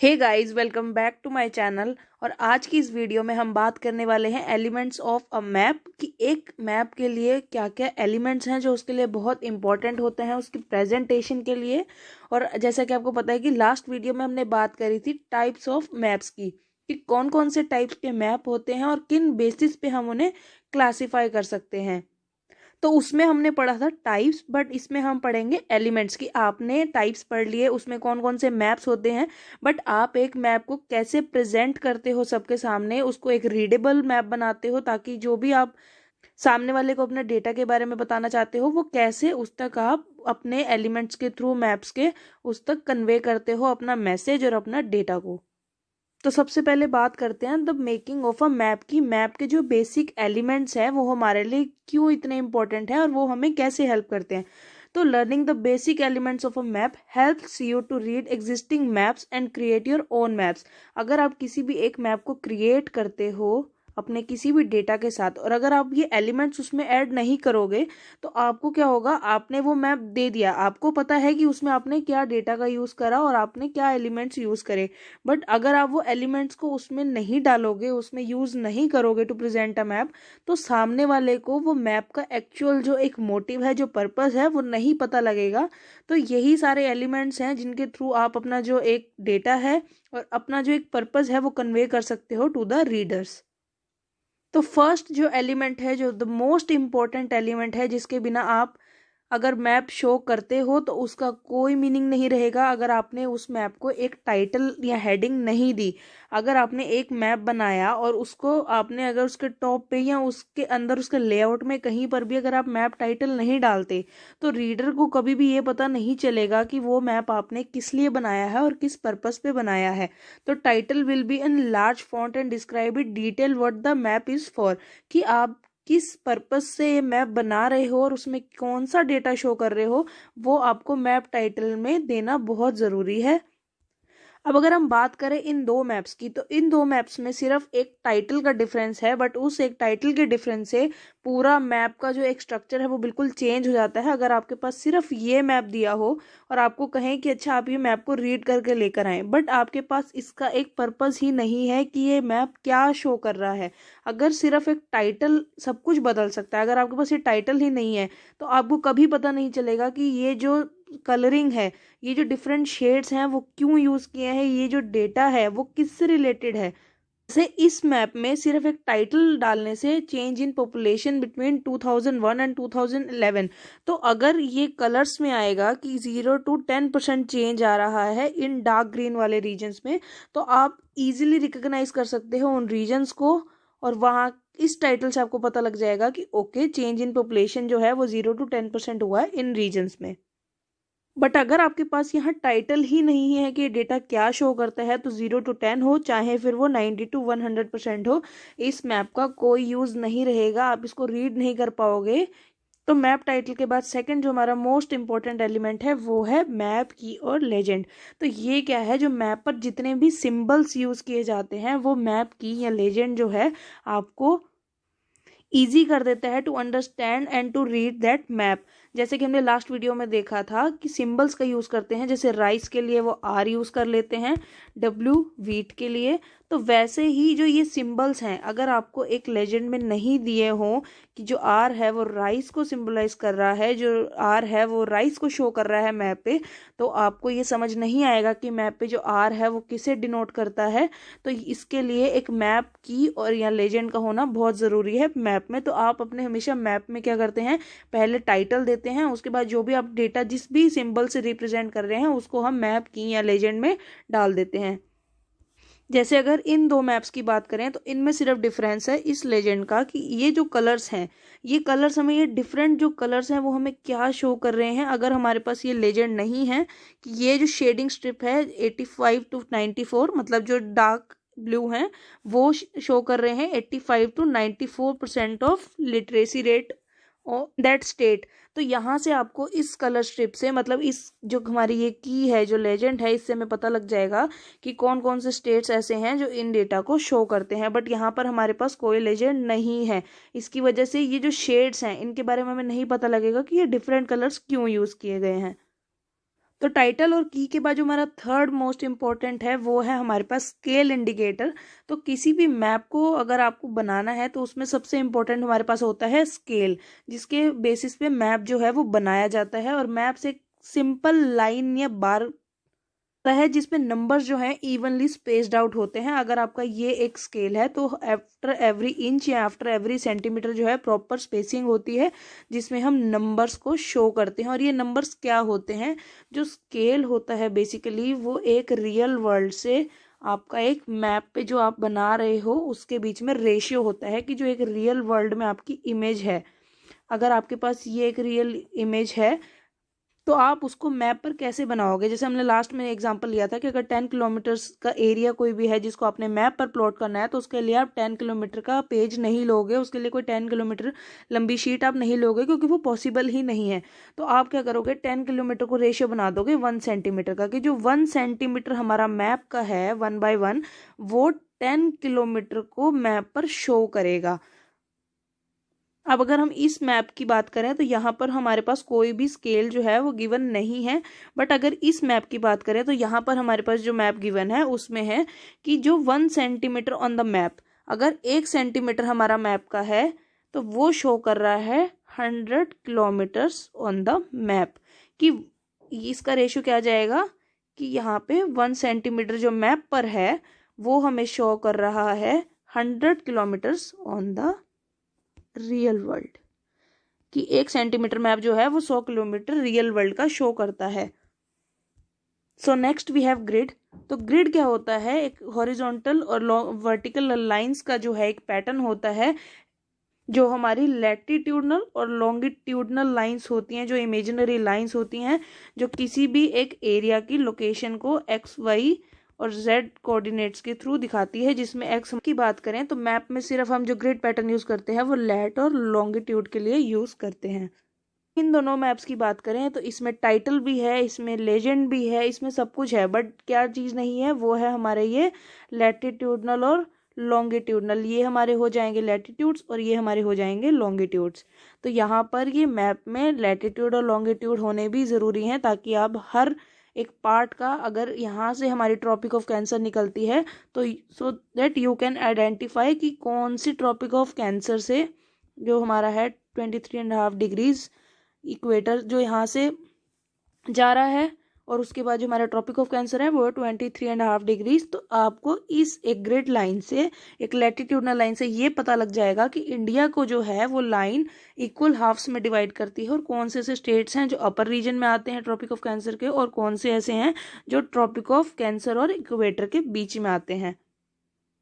Hey guys, welcome back to my channel. और आज की इस वीडियो में हम बात करने वाले हैं एलिमेंट्स ऑफ अ मैप कि एक मैप के लिए क्या क्या एलिमेंट्स हैं जो उसके लिए बहुत इंपॉर्टेंट होते हैं उसकी प्रेजेंटेशन के लिए। और जैसा कि आपको पता है कि लास्ट वीडियो में हमने बात करी थी टाइप्स ऑफ मैप्स की कि कौन कौन से टाइप्स के मैप होते हैं और किन बेसिस पे हम उन्हें क्लासीफाई कर सकते हैं। तो उसमें हमने पढ़ा था टाइप्स, बट इसमें हम पढ़ेंगे एलिमेंट्स की। आपने टाइप्स पढ़ लिए, उसमें कौन कौन से मैप्स होते हैं, बट आप एक मैप को कैसे प्रेजेंट करते हो सबके सामने, उसको एक रीडेबल मैप बनाते हो ताकि जो भी आप सामने वाले को अपने डेटा के बारे में बताना चाहते हो वो कैसे उस तक आप अपने एलिमेंट्स के थ्रू मैप्स के उस तक कन्वे करते हो अपना मैसेज और अपना डेटा को। तो सबसे पहले बात करते हैं the making of a map की। मैप के जो बेसिक एलिमेंट्स हैं वो हमारे लिए क्यों इतने इंपॉर्टेंट है और वो हमें कैसे हेल्प करते हैं। तो learning the basic elements of a map helps you to read existing maps and create your own maps. अगर आप किसी भी एक मैप को क्रिएट करते हो अपने किसी भी डेटा के साथ और अगर आप ये एलिमेंट्स उसमें ऐड नहीं करोगे तो आपको क्या होगा, आपने वो मैप दे दिया, आपको पता है कि उसमें आपने क्या डेटा का यूज़ करा और आपने क्या एलिमेंट्स यूज़ करे, बट अगर आप वो एलिमेंट्स को उसमें नहीं डालोगे, उसमें यूज़ नहीं करोगे टू प्रेजेंट अ मैप, तो सामने वाले को वो मैप का एक्चुअल जो एक मोटिव है, जो पर्पस है, वो नहीं पता लगेगा। तो यही सारे एलिमेंट्स हैं जिनके थ्रू आप अपना जो एक डेटा है और अपना जो एक पर्पस है वो कन्वे कर सकते हो टू द रीडर्स। तो फर्स्ट जो एलिमेंट है, जो द मोस्ट इम्पॉर्टेंट एलिमेंट है, जिसके बिना आप अगर मैप शो करते हो तो उसका कोई मीनिंग नहीं रहेगा अगर आपने उस मैप को एक टाइटल या हेडिंग नहीं दी। अगर आपने एक मैप बनाया और उसको आपने अगर उसके टॉप पे या उसके अंदर उसके लेआउट में कहीं पर भी अगर आप मैप टाइटल नहीं डालते तो रीडर को कभी भी ये पता नहीं चलेगा कि वो मैप आपने किस लिए बनाया है और किस पर्पस पे बनाया है। तो title will be in large font and describe it detail what the map is for, कि आप किस पर्पस से ये मैप बना रहे हो और उसमें कौन सा डेटा शो कर रहे हो, वो आपको मैप टाइटल में देना बहुत ज़रूरी है। अब अगर हम बात करें इन दो मैप्स की तो इन दो मैप्स में सिर्फ एक टाइटल का डिफरेंस है, बट उस एक टाइटल के डिफरेंस से पूरा मैप का जो एक स्ट्रक्चर है वो बिल्कुल चेंज हो जाता है। अगर आपके पास सिर्फ ये मैप दिया हो और आपको कहें कि अच्छा आप ये मैप को रीड करके लेकर आएं, बट आपके पास इसका एक पर्पस ही नहीं है कि ये मैप क्या शो कर रहा है। अगर सिर्फ एक टाइटल सब कुछ बदल सकता है, अगर आपके पास ये टाइटल ही नहीं है तो आपको कभी पता नहीं चलेगा कि ये जो कलरिंग है, ये जो डिफरेंट शेड्स हैं वो क्यों यूज़ किए हैं, ये जो डेटा है वो किससे रिलेटेड है। जैसे इस मैप में सिर्फ एक टाइटल डालने से change in population between 2001 and 2011, तो अगर ये कलर्स में आएगा कि 0 to 10% चेंज आ रहा है इन डार्क ग्रीन वाले रीजन्स में, तो आप इजीली रिकग्नाइज कर सकते हो उन रीजन्स को और वहाँ इस टाइटल से आपको पता लग जाएगा कि ओके चेंज इन पॉपुलेशन जो है वो 0 to 10% हुआ है इन रीजन्स में। बट अगर आपके पास यहाँ टाइटल ही नहीं है कि डेटा क्या शो करता है तो 0 to 10 हो चाहे फिर वो 90 to 100% हो, इस मैप का कोई यूज़ नहीं रहेगा, आप इसको रीड नहीं कर पाओगे। तो मैप टाइटल के बाद सेकंड जो हमारा मोस्ट इंपॉर्टेंट एलिमेंट है वो है मैप की और लेजेंड। तो ये क्या है, जो मैप पर जितने भी सिंबल्स यूज़ किए जाते हैं वो मैप की या लेजेंड जो है आपको ईजी कर देता है to understand and to read that map. जैसे कि हमने लास्ट वीडियो में देखा था कि सिंबल्स का यूज़ करते हैं, जैसे राइस के लिए वो आर यूज़ कर लेते हैं, डब्ल्यू व्हीट के लिए। तो वैसे ही जो ये सिंबल्स हैं अगर आपको एक लेजेंड में नहीं दिए हों कि जो आर है वो राइस को सिंबलाइज कर रहा है, जो आर है वो राइस को शो कर रहा है मैप पे, तो आपको ये समझ नहीं आएगा कि मैप पे जो आर है वो किसे डिनोट करता है। तो इसके लिए एक मैप की और या लेजेंड का होना बहुत ज़रूरी है मैप में। तो आप अपने हमेशा मैप में क्या करते हैं, पहले टाइटल देते हैं, उसके बाद जो भी आप डेटा जिस भी सिंबल से रिप्रेजेंट कर रहे हैं उसको हम मैप की या लेजेंड में डाल देते हैं। जैसे अगर इन दो मैप्स की बात करें तो इनमें सिर्फ डिफरेंस है इस लेजेंड का कि ये जो कलर्स हैं, ये कलर्स हमें, ये डिफरेंट जो कलर्स हैं वो हमें क्या शो कर रहे हैं। अगर हमारे पास ये लेजेंड नहीं है कि ये जो शेडिंग स्ट्रिप है 85 to 94, मतलब जो डार्क ब्लू हैं वो शो कर रहे हैं 85 to 94% of literacy rate that state. तो यहाँ से आपको इस कलर स्ट्रिप से, मतलब इस जो हमारी ये की है जो लेजेंड है, इससे हमें पता लग जाएगा कि कौन कौन से स्टेट्स ऐसे हैं जो इन डेटा को शो करते हैं। बट यहाँ पर हमारे पास कोई लेजेंड नहीं है, इसकी वजह से ये जो शेड्स हैं इनके बारे में हमें नहीं पता लगेगा कि ये डिफरेंट कलर्स क्यों यूज़ किए गए हैं। तो टाइटल और की के बाद जो हमारा थर्ड मोस्ट इम्पॉर्टेंट है वो है हमारे पास स्केल इंडिकेटर। तो किसी भी मैप को अगर आपको बनाना है तो उसमें सबसे इम्पोर्टेंट हमारे पास होता है स्केल, जिसके बेसिस पे मैप जो है वो बनाया जाता है। और मैप से एक सिंपल लाइन या बार है जिसमें नंबर्स जो हैं इवनली स्पेस्ड आउट होते हैं। अगर आपका ये एक स्केल है तो आफ्टर एवरी इंच या आफ्टर एवरी सेंटीमीटर जो है प्रॉपर स्पेसिंग होती है जिसमें हम नंबर्स को शो करते हैं। और ये नंबर्स क्या होते हैं, जो स्केल होता है बेसिकली वो एक रियल वर्ल्ड से आपका एक मैप पे जो आप बना रहे हो उसके बीच में रेशियो होता है कि जो एक रियल वर्ल्ड में आपकी इमेज है, अगर आपके पास ये एक रियल इमेज है तो आप उसको मैप पर कैसे बनाओगे। जैसे हमने लास्ट में एग्जांपल लिया था कि अगर 10 किलोमीटर्स का एरिया कोई भी है जिसको आपने मैप पर प्लॉट करना है तो उसके लिए आप 10 किलोमीटर का पेज नहीं लोगे, उसके लिए कोई 10 किलोमीटर लंबी शीट आप नहीं लोगे क्योंकि वो पॉसिबल ही नहीं है। तो आप क्या करोगे, 10 किलोमीटर को रेशियो बना दोगे 1 सेंटीमीटर का, कि जो 1 सेंटीमीटर हमारा मैप का है 1/1 वो 10 किलोमीटर को मैप पर शो करेगा। अब अगर हम इस मैप की बात करें तो यहाँ पर हमारे पास कोई भी स्केल जो है वो गिवन नहीं है। बट अगर इस मैप की बात करें तो यहाँ पर हमारे पास जो मैप गिवन है उसमें है कि जो 1 सेंटीमीटर ऑन द मैप, अगर 1 सेंटीमीटर हमारा मैप का है तो वो शो कर रहा है 100 किलोमीटर्स ऑन द मैप। कि इसका रेशियो क्या आ जाएगा कि यहाँ पे 1 सेंटीमीटर जो मैप पर है वो हमें शो कर रहा है 100 kilometres on the real world, कि 1 सेंटीमीटर मैप जो है वो 100 किलोमीटर रियल वर्ल्ड का शो करता है। So next we have grid. तो ग्रिड क्या होता है, एक हॉरिजॉन्टल और वर्टिकल लाइंस का जो है एक पैटर्न होता है जो हमारी लैटिट्यूडनल और लॉन्गिट्यूडनल लाइंस होती हैं, जो इमेजिनरी लाइंस होती हैं जो किसी भी एक एरिया की लोकेशन को एक्स वाई और जेड कोऑर्डिनेट्स के थ्रू दिखाती है। जिसमें एक्स की बात करें तो मैप में सिर्फ हम जो ग्रिड पैटर्न यूज करते हैं वो लैट और लॉन्गिट्यूड के लिए यूज करते हैं। इन दोनों मैप्स की बात करें तो इसमें टाइटल भी है, इसमें लेजेंड भी है, इसमें सब कुछ है, बट क्या चीज़ नहीं है वो है हमारे ये लैटिट्यूडनल और लॉन्गिट्यूडनल। ये हमारे हो जाएंगे लैटिट्यूड्स और ये हमारे हो जाएंगे लॉन्गिट्यूड्स। तो यहाँ पर ये मैप में लैटिट्यूड और लॉन्गिट्यूड होने भी ज़रूरी हैं ताकि आप हर एक पार्ट का, अगर यहाँ से हमारी ट्रॉपिक ऑफ कैंसर निकलती है तो so that you can identify कि कौन सी ट्रॉपिक ऑफ कैंसर से जो हमारा है 23.5 डिग्रीज इक्वेटर जो यहाँ से जा रहा है और उसके बाद जो हमारा ट्रॉपिक ऑफ कैंसर है वो 23.5 डिग्रीज। तो आपको इस एक ग्रिड लाइन से, एक लैटिट्यूडनल लाइन से ये पता लग जाएगा कि इंडिया को जो है वो लाइन इक्वल हाफ्स में डिवाइड करती है और कौन से ऐसे स्टेट्स हैं जो अपर रीजन में आते हैं ट्रॉपिक ऑफ कैंसर के और कौन से ऐसे हैं जो ट्रॉपिक ऑफ कैंसर और इक्वेटर के बीच में आते हैं।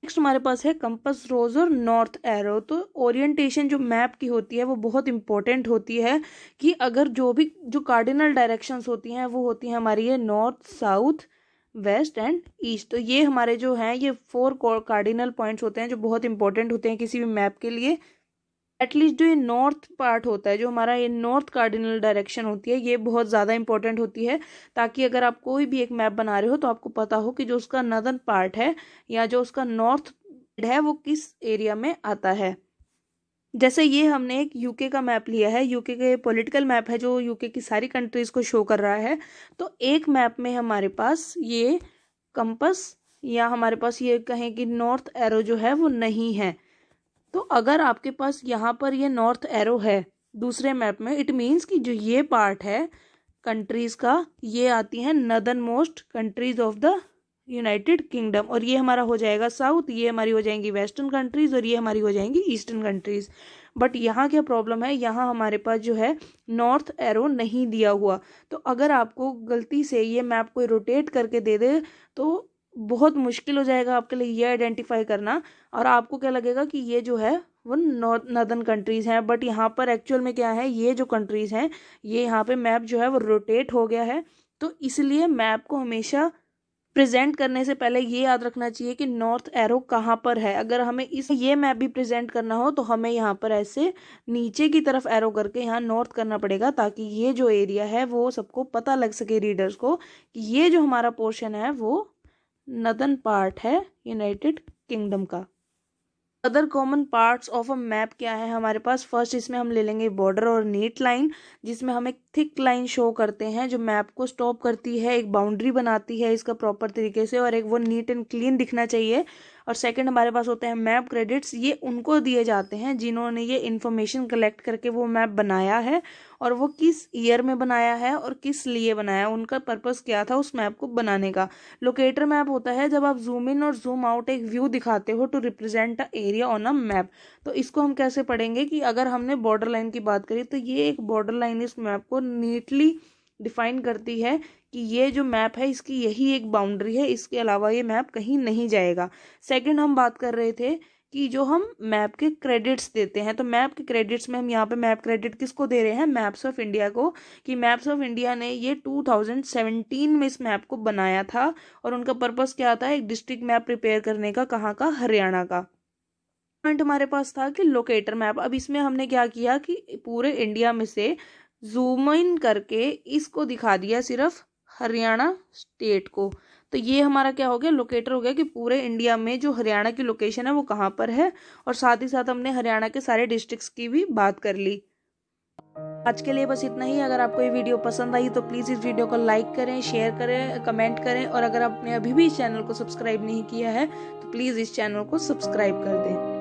नेक्स्ट हमारे पास है कंपास रोज और नॉर्थ एरो। तो ओरिएंटेशन जो मैप की होती है वो बहुत इंपॉर्टेंट होती है कि अगर जो कार्डिनल डायरेक्शंस होती हैं वो होती हैं हमारी ये north, south, west and east. तो ये हमारे जो हैं ये 4 कार्डिनल पॉइंट्स होते हैं जो बहुत इंपॉर्टेंट होते हैं किसी भी मैप के लिए। एटलीस्ट जो ये नॉर्थ पार्ट होता है, जो हमारा ये नॉर्थ कार्डिनल डायरेक्शन होती है, ये बहुत ज़्यादा इंपॉर्टेंट होती है ताकि अगर आप कोई भी एक मैप बना रहे हो तो आपको पता हो कि जो उसका नॉर्दर्न पार्ट है या जो उसका नॉर्थ है वो किस एरिया में आता है। जैसे ये हमने एक यूके का मैप लिया है, यूके के पॉलिटिकल मैप है जो यूके की सारी कंट्रीज को शो कर रहा है। तो एक मैप में हमारे पास ये कंपस या हमारे पास ये कहें कि नॉर्थ एरो जो है वो नहीं है। तो अगर आपके पास यहाँ पर ये नॉर्थ एरो है दूसरे मैप में, इट मीन्स कि जो ये पार्ट है कंट्रीज का ये आती हैं northern most countries of the United kingdom और ये हमारा हो जाएगा साउथ, ये हमारी हो जाएंगी वेस्टर्न कंट्रीज और ये हमारी हो जाएंगी ईस्टर्न कंट्रीज। बट यहाँ क्या प्रॉब्लम है, यहाँ हमारे पास जो है नॉर्थ एरो नहीं दिया हुआ। तो अगर आपको गलती से ये मैप कोई रोटेट करके दे दे तो बहुत मुश्किल हो जाएगा आपके लिए ये आइडेंटिफाई करना और आपको क्या लगेगा कि ये जो है वो नॉर्दर्न कंट्रीज हैं। बट यहाँ पर एक्चुअल में क्या है, ये जो कंट्रीज हैं ये यहाँ पे मैप जो है वो रोटेट हो गया है। तो इसलिए मैप को हमेशा प्रेजेंट करने से पहले ये याद रखना चाहिए कि नॉर्थ एरो कहाँ पर है। अगर हमें ये मैप भी प्रेजेंट करना हो तो हमें यहाँ पर ऐसे नीचे की तरफ एरो करके यहाँ नॉर्थ करना पड़ेगा ताकि ये जो एरिया है वो सबको पता लग सके रीडर्स को कि ये जो हमारा पोर्शन है वो नॉर्दर्न पार्ट है यूनाइटेड किंगडम का। Other common parts of a map क्या है हमारे पास, फर्स्ट इसमें हम ले लेंगे बॉर्डर और नीट लाइन जिसमें हमें थिक लाइन शो करते हैं जो मैप को स्टॉप करती है, एक बाउंड्री बनाती है इसका प्रॉपर तरीके से, और एक वो नीट एंड क्लीन दिखना चाहिए। और सेकंड हमारे पास होते हैं मैप क्रेडिट्स। ये उनको दिए जाते हैं जिन्होंने ये इन्फॉर्मेशन कलेक्ट करके वो मैप बनाया है, और वो किस ईयर में बनाया है और किस लिए बनाया, उनका पर्पस क्या था उस मैप को बनाने का। लोकेटर मैप होता है जब आप जूम इन और जूम आउट एक व्यू दिखाते हो to represent a area on a map. तो इसको हम कैसे पढ़ेंगे कि अगर हमने बॉर्डर लाइन की बात करी तो ये एक बॉर्डर लाइन इस मैप को नीटली डिफाइन करती है कि ये जो मैप है इसकी यही एक बाउंड्री है, इसके अलावा ये मैप कहीं नहीं जाएगा। सेकंड हम बात कर रहे थे कि जो हम मैप के क्रेडिट्स देते हैं, तो मैप के क्रेडिट्स में हम यहाँ पे मैप क्रेडिट किसको दे रहे हैं, मैप्स ऑफ इंडिया को, कि मैप्स ऑफ इंडिया ने ये 2017 में इस मैप को बनाया था, और उनका पर्पस क्या था, एक डिस्ट्रिक्ट मैप प्रिपेयर करने का, कहाँ का, हरियाणा का। पॉइंट हमारे पास था कि लोकेटर मैप। अब इसमें हमने क्या किया कि पूरे इंडिया में से जूम इन करके इसको दिखा दिया सिर्फ हरियाणा स्टेट को। तो ये हमारा क्या हो गया, लोकेटर हो गया कि पूरे इंडिया में जो हरियाणा की लोकेशन है वो कहाँ पर है, और साथ ही साथ हमने हरियाणा के सारे डिस्ट्रिक्ट्स की भी बात कर ली। आज के लिए बस इतना ही। अगर आपको ये वीडियो पसंद आई तो प्लीज़ इस वीडियो को लाइक करें, शेयर करें, कमेंट करें, और अगर आपने अभी भी इस चैनल को सब्सक्राइब नहीं किया है तो प्लीज़ इस चैनल को सब्सक्राइब कर दें।